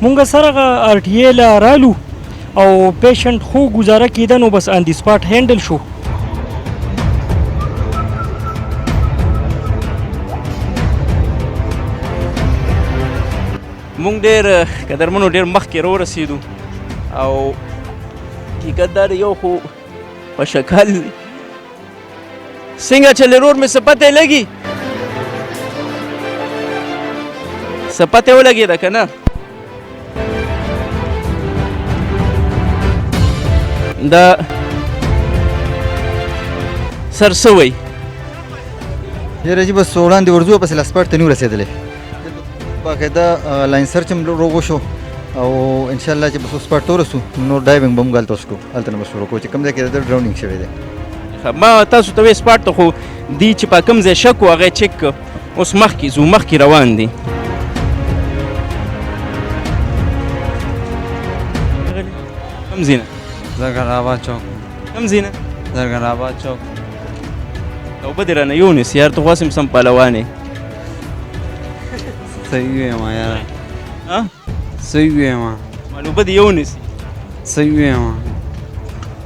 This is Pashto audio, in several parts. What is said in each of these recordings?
مونږ سره RTA له رالو او پیشنټ خو گزاره کېده نو بس آن دی سپاټ هینډل شو. مونږ ډېر قدرمنو ډېر مخکې راورسېدو او حقیقت دا دی یو خو په شکل څنګه چې لرور مې څه پته لګي څه پته ولګېده که نه دا سر څه وایي یاره جي بس وړاندې ورځو پسې لاسپاټ ته نه ورسېدلی باقاعده لاین سرچ هم روغ وشو او انشاءالله چې بس اوس سپاټ ته ورسو نو ډایوینګ به موږ هلته وسکو هلته نه به شروع کوو چې کوم ځای کې د ده ډراونډینګ شوی دی. ما تاسو ته وې سپاټ ته خو دی چې په کوم ځای شک و هغه یې چک کړ اوس مخکې ځو مخکې روان دی. کوم ځای نه زرګرآباد چوک کوم ځای نه زرګرآباد چوک اوبه دې رانه یونیس یار ته خو هسې سم پهلوان یې صحیح ویم یاره ها صحیح ویم مالو اوبه دې یونیسي صحیح ویم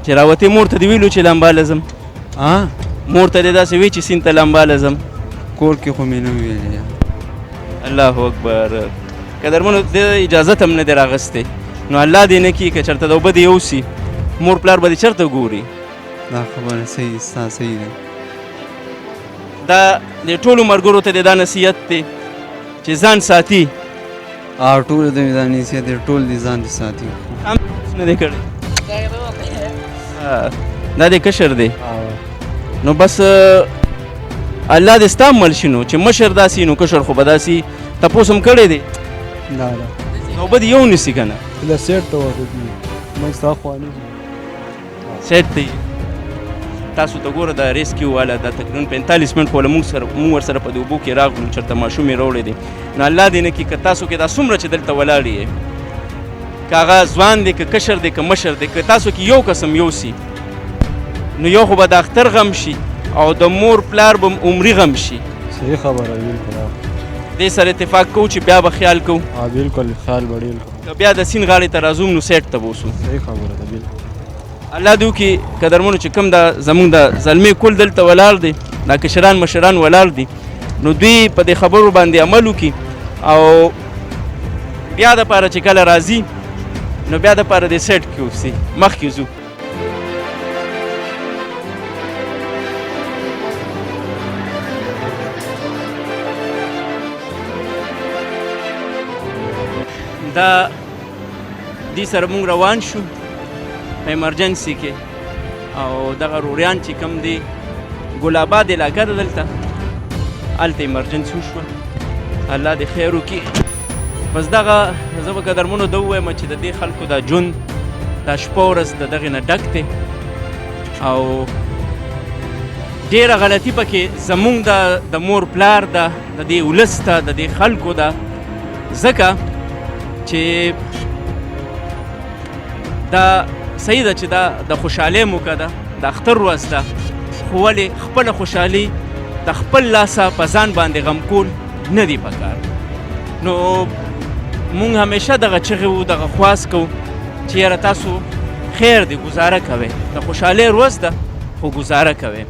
چې راوتې مور ته دې ویلو چې لامباله ځم مور ته دې داسې وی چې سیند ته لامباله ځم کور کې خو مې نه ویلې الله اکبر قدرمنو د اجازت هم نه دی راغستی نو الله دې نه کړي که چېرته د اوبه دې یوسي مور پلار به دې چېرته ګوري دا خبره صحیح ستا صحیح ده دا د ټولو ملګرو ته دې دا نصیحت دی چې ځان ساتي ټول د مې دا نصیحت دی ټول دې ځان دې ساتي هم نه دی کړی دا دې کشر دی نو بس الله دې ستا مل شي نو چې مشر داسې نو کشر خو به داسې تپوس هم کړی دی نو به دې یو نیسي که نه سیټ ته ورغلي موږ ستا خواني سیټ دی تاسو ته ګوره دا ریسکیو والا دا تقریبا 45 منټ خو له موږ ورسره په دې اوبو کې راغلو چېرته ماشوم یې راوړی دی نو الله دې نه کړي که تاسو کې دا څومره چې دلته ولاړ یې که هغه ځوان دی که کشر دی که مشر دی که تاسو کې یو قسم یوسي نو یو خو به د اختر غم شي او د مور پلار به عمري غم شي. صحیح خبره بالکل دې سره اتفاق کوو چې بیا به خیال کوو بالکل خیال به ډېر که بیا د سیند غاړې ته راځو نو سیټ ته به اوسو. صحیح خبره ده بالکل الله دې وکړي قدرمنو چې کوم دا زموږ د زلمې کل دلته ولاړ دی دا کشران مشران ولاړ دي نو دوی په دې خبرو باندې عمل وکړي او بیا دپاره چې کله راځي نو بیا دپاره دې سیټ کې اوسي مخکې ځو. دا دې سره مونږ روان شو په ایمرجنسي کې او دغه روریان چې کوم دی ګل آباد علاقه ده دلته هلته ایمرجنسي وشوه الله دې خیر وکړي. بس دغه زه به قدرمنو ده ووایم چې د دې خلکو دا ژوند دا شپه ورځ د دغې نه ډک دی او ډېره غلطي پکې زمونږ د مور پلار ده د دې ولس ده د دې خلکو ده ځکه چې دا صحیح ده چې دا د خوشحالۍ موقع ده د اختر ورځ ده خو ولې خپله خوشحالي د خپل لاسه په ځان باندې غم کول نه دي پکار. نو مونږ همیشه دغه چغې وو دغه خواست کوو چې یاره تاسو خیر دی ګزاره کوئ د خوشحالۍ ورځ ده خو ګزاره کوئ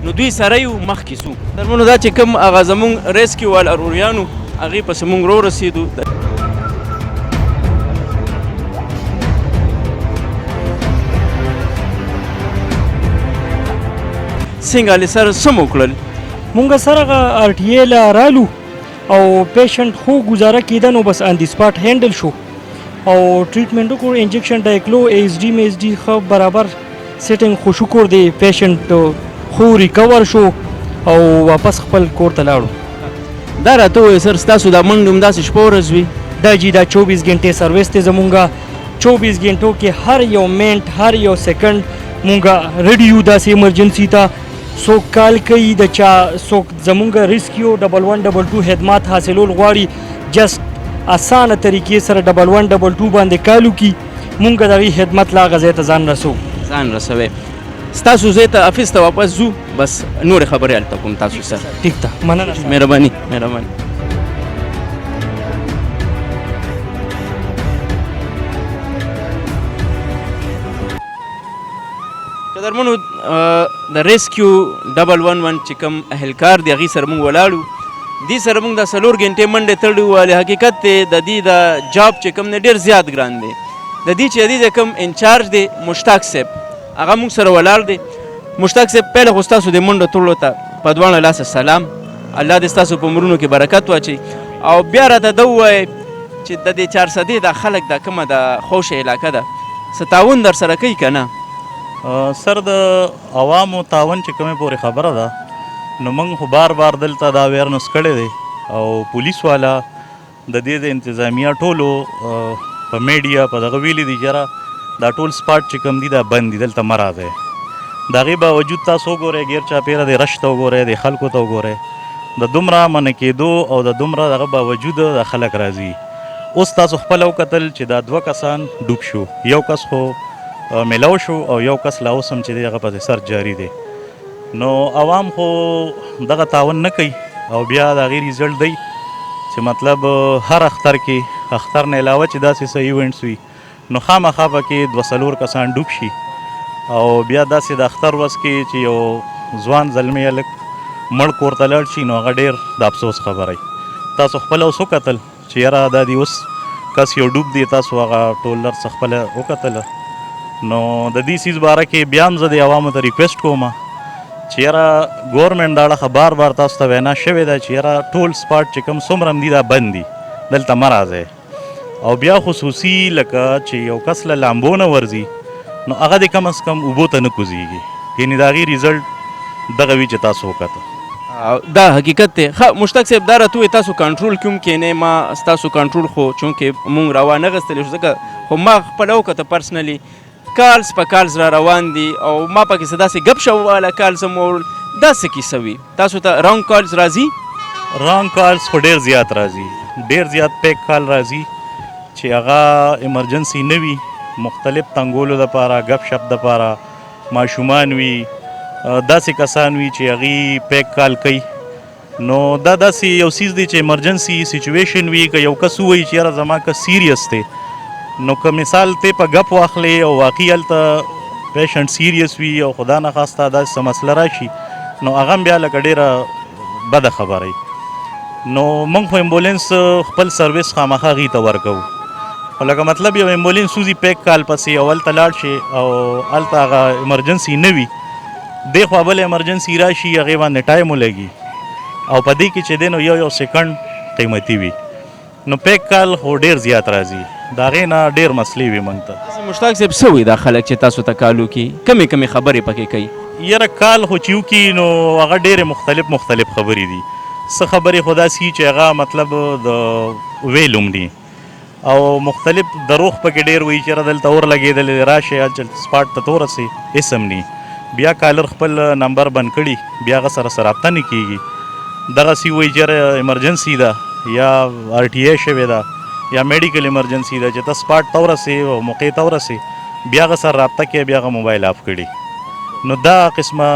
نو دوی سره یو مخکې ځو. درمنو دا چې کوم هغه زمونږ ریسکیو وال اروریانو هغې پسې مونږ راورسېدو څنګه هلې سره څه مو کړل مونږ سره RTA له رالو او پیشنټ خو گزاره کېده نو بس آن دی سپاټ هینډل شو او ټریټمنټ وکړو انجکشن ډایکلو AHD MHD ښه برابر سیټینګ خو شکر دی پیشنټ خو ریکور شو او واپس خپل کور ته لاړو. دا راته ووایه سر ستاسو دا منډه همداسې شپه ورځ وي دا جی دا 24 غنټې سروس دی زمونږه 24 غنټو کې هر یو منټ هر یو سیکنډ مونږه ریډي یو داسې ایمرجنسي ته څوک کال کوي د چا څوک زمونږ ریسکیو 1122 خدمات حاصلول غواړي جست اسانه طریقې سره 1122 باندې کال وکړي مونږ د هغې خدمت لا هغه ځای ته ځان رسوي. ستاسو ځای ته افیس ته واپس ځو بس نورې خبرې هلته کوم تاسو سره. ټیک ده مننه مهرباني. قدرمنو د ریسکیو 111 چې کوم اهلکار دی هغې سره موږ ولاړو دې سره موږ د 4 غنټې منډې تړلې ووالې حقیقت دی د دې د جاب چې کوم دی ډېر زیات ګران دی د دې چې د دې د کوم انچارج دی مشتاق صاحب هغه موږ سره ولاړ دی مشتاق صاحب پهله خو ستاسو د منډو تړلو ته په دواړه لاسه سلام الله دې ستاسو په عمرونو کې برکت واچوي او بیا راته ده ووایئ چې د دې 400 دا خلک دا کومه د خوشه علاقه ده څه تعاون در سره کوي که نه سر د عوامو تعاون چې کومې پورې خبره ده نو موږ خو بار بار دلته دا اویرنس کړی دی او پولیس والا د دې د انتظامیه ټولو په میډیا په دغه ویلي دي چې دا ټول سپاټ چې کوم دي دا بند دي دلته مه راځئ د هغې باوجود تاسو وګورئ غیر چاپېره د رش ته وګورئ د خلکو ته وګورئ د دومره منع کېدو او د دومره دغه باوجود د خلک راځي اوس تاسو خپله وکتل چې دا 2 کسان ډوب شو یو کس خو میلاو شو او یو کس لا اوس هم چې دی هغه پسې سر جاري دی نو عوام خو دغه تعاون نه کوي او بیا د هغې ریزلټ دی چې مطلب هر اختر کې اختر نه علاوه چې داسې څه ایونټس وي نو خامخا پکې 2-4 کسان ډوب شي او بیا داسې د اختر ورځ کې چې یو ځوان زلمی هلک مړ کور ته لاړ شي نو هغه ډېر د افسوس خبره وي تاسو خپله اوس وکتل چې یاره دا دی اوس کس یو ډوب دی تاسو هغه ټول درس خپله وکتله نو د دې څیز باره کې بیا هم زه د عوامو ته ریکویسټ کوم چې یاره ګورمنټ دا اړخه بار بار تاسو ته وینا شوې ده چې یاره ټول سپاټ چې کوم څومره هم دي دا بند دي دلته مه راځئ او بیا خصوصي لکه چې یو کس له لامبو نه ورځي نو هغه د کم از کم اوبو ته نه کوزیږي یعنې د هغې ریزلټ دغه وي چې تاسو وکته دا حقیقت دی ښه مشتاق صاحب دا راته ووایي تاسو کنټرول کې هم کښېنئ ما ستاسو کنټرول خو چونکې مونږ روا نه غستلی شو ځکه خو ما خپله وکته پرسنلي کالز په کالز را روان دي او ما پکې څه داسې ګپ شپ واله کالز هم وویل دا څه کیسه وي تاسو ته رانګ کالز راځي رانګ کالز خو ډېر زیات راځي ډېر زیات پیک کال راځي چې هغه ایمرجنسي نه وي مختلف تنګولو دپاره ګپ شپ دپاره ماشومان وي داسې کسان وي چې هغې پیک کال کوي نو دا داسې یو څیز دی چې ایمرجنسي سچویشن وي که یو کس ووایي چې یاره زما که سیریس دی نو که مثال ته په ګپ واخلې او واقعي هلته پیشنټ سیریس وي او خدا نخواسته داسې څه مسله راشي نو هغه هم بیا لکه ډېره بده خبره وي نو موږ خو امبولینس خپل سروس خامخا هغې ته ورکوو خو لکه مطلب یو امبولینس وځي پیک کال پسې او هلته لاړ شي او هلته هغه ایمرجنسي نه وي دی خوا بل ایمرجنسي راشي هغې باندې ټایم ولګي او په دې کې چې دی نو یو سیکنډ قیمتي وي نو پیک کال خو ډېر زیات راځي د هغې نه ډېر مسلې وي موږ ته مشتاق صاحب څه وایي دا خلک چې تاسو ته کال وکړي کمې کمې خبرې پکې کوي یاره کال خو چې وکړي نو هغه ډېرې مختلف خبرې دي څه خبرې خو داسې چې هغه مطلب د ویلوم دي او مختلف دروغ پکې ډېر وایي چې دلته اور لګېدلی راشئ هلته سپاټ ته ته ورسئ اسم ني بیا کالر خپل نمبر بند کړي بیا هغه سره رابطه نه کېږي دغسې وایي چې ایمرجنسي ده یا RTA شوې ده یا میډیکل ایمرجنسي ده چې ته سپاټ ته ورسې او موقع ته ورسې بیا هغه سره رابطه کوې بیا هغه موبایل آف کړي نو دا قسمه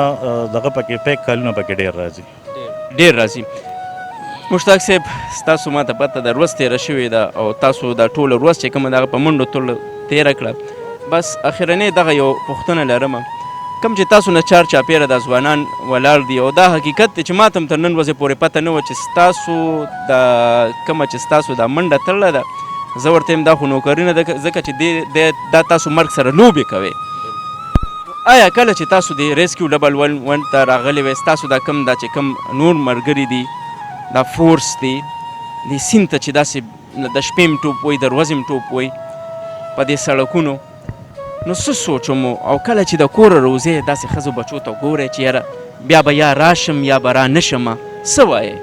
دغه پکې پیک کالونه پکې ډېر راځي ډېر راځي مشتاق صاحب ستاسو ما ته پته ده ورځ تېره شوې ده او تاسو دا ټوله ورځ چې کومه دغه په منډو ټوله تېره کړه بس اخرنۍ دغه یو پوښتنه لرم کوم چې تاسو نه چار چاپېره دا ځوانان ولاړ دي او دا حقیقت دی چې ما ته هم تر نن ورځې پورې پته نه وه چې ستاسو دا کومه چې ستاسو دا منډه تړله ده زه ورته یم دا خو نوکري نه ده ځکه چې دا تاسو مرګ سره لوبې کوئ آیا کله چې تاسو د ریسکیو 111 ته راغلي وئ ستاسو دا کوم دا چې کوم نور ملګري دي دا فورس دی د سیند ته چې داسې د شپې هم ټوپ وایي د ورځې هم ټوپ وایي په دې سړکونو نو څه سوچ مو او کله چې د کوره روځئ داسې ښځو بچو ته ګورئ چې یاره بیا به یا راشم یا به را نشمه څه وایې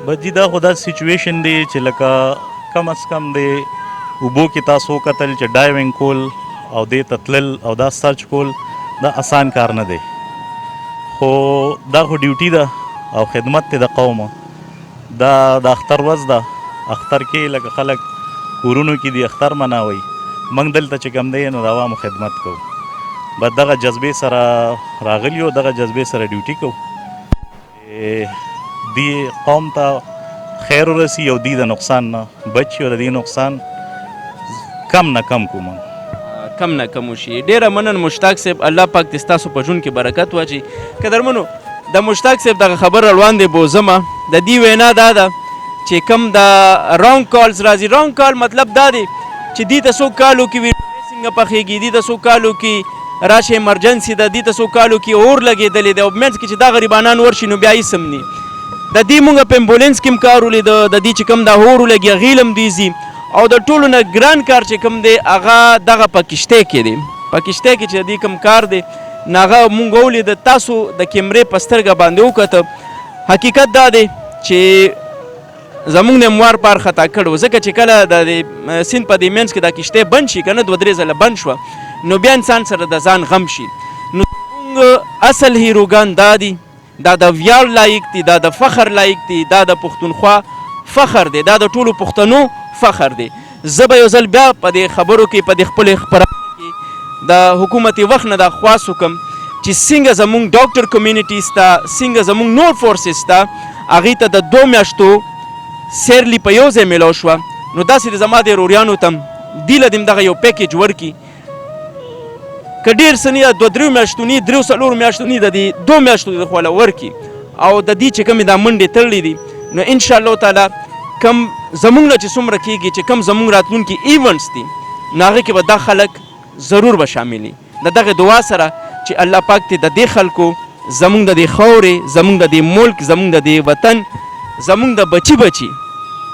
بچي دا خو داسې سچویشن دی چې لکه کم از کم دی اوبو کې تاسو وکتل چې ډایوینګ کول او دې ته تلل او دا سرچ کول دا آسان کار نه دی خو دا خو ډیوټي ده او خدمت دی د قومه دا د اختر ورځ ده اختر کې لکه خلک کورونو کې دي اختر مناوي موږ دلته چې کوم دی نو د عوامو خدمت کوو بس دغه جذبې سره راغلي یو دغه جذبې سره ډیوټي کوو دې قوم ته خیر ورسي او دې د نقصان نه بچ شي او د دې نقصان کم نه کم کوو موږ کم نه کم وشي. ډېره مننه مشتاق صاحب، الله پاک دې ستاسو په ژوند کې برکت واچي. قدرمنو د مشتاق صاحب دغه خبر روان دی بوزمه، د دې وینا دا ده چې کم د رانګ کالز راځي. رانګ کال مطلب دا دی چې دې ته څوک کال وکړي ویډیو څنګه پخېږي، دې ته څوک کال وکړي راشه ایمرجنسي ده، دې ته څوک کال وکړي اور لګېدلی دی او منځ کې چې دا غریبانان ورشي نو بیا هېڅ هم نه. د دې مونږ په امبولینس کې هم کار ولیده، د دې چې کوم دا اور ولګي هغې له هم دوی ځي او د ټولو نه ګران کار چې کوم دی هغه دغه په کشتۍ کې دی. په کشتۍ کې چې د دې کوم کار دی نو هغه مونږ ولیده. تاسو د کیمرې په سترګه باندې وکته، حقیقت دا دی چې زمونږ نه موار پار خطا کړی و، ځکه چې کله د سیند په دې منځ کې دا کشتۍ بند شي که نه 2-3 ځله بند شوه نو بیا انسان سره د ځان غم شي. نو زمونږ اصل هیروګان دا دي، دا د ویاړ لایق دي، دا د فخر لایق دي، دا د پښتونخوا فخر دی، دا د ټولو پښتنو فخر دی. زه به یو ځل بیا په دې خبرو کې په دې خپلې خپرونې کې د حکومت وخت نه دا خواست وکړم چې څنګه زمونږ ډاکټر کمیونټي سته، څنګه زمونږ نور فورسز ته هغې ته د 2 میاشتو سیرلی په یو ځای میلاو شوه. نو داسې د زما د روریانو ته هم دې له دې دغه یو پیکیج ورکړي که ډېر څه نه 2-3 میاشتو نه 3-4 میاشتو نه د دې 2 میاشتو د خواله ورکړي او د دې چې کومې دا منډې تړلې دي نو انشاءالله تعالی کم زمونږ نه چې څومره کېږي چې کم زمونږ راتلونکي ایونټس دي نو هغې کې به دا خلک ضرور به شاملي. د دغه دعا سره چې الله پاک دې د دې خلکو زمونږ د دې خاورې، زمونږ د دې ملک، زمونږ د دې وطن، زمونږ د بچي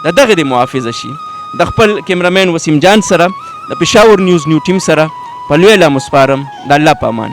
د دغه د محافظه شي. د خپل کیمرامین وسیم جان سره د پېښور نیوز نیو ټیم سره په لوی الله مسپارم. د الله په امان.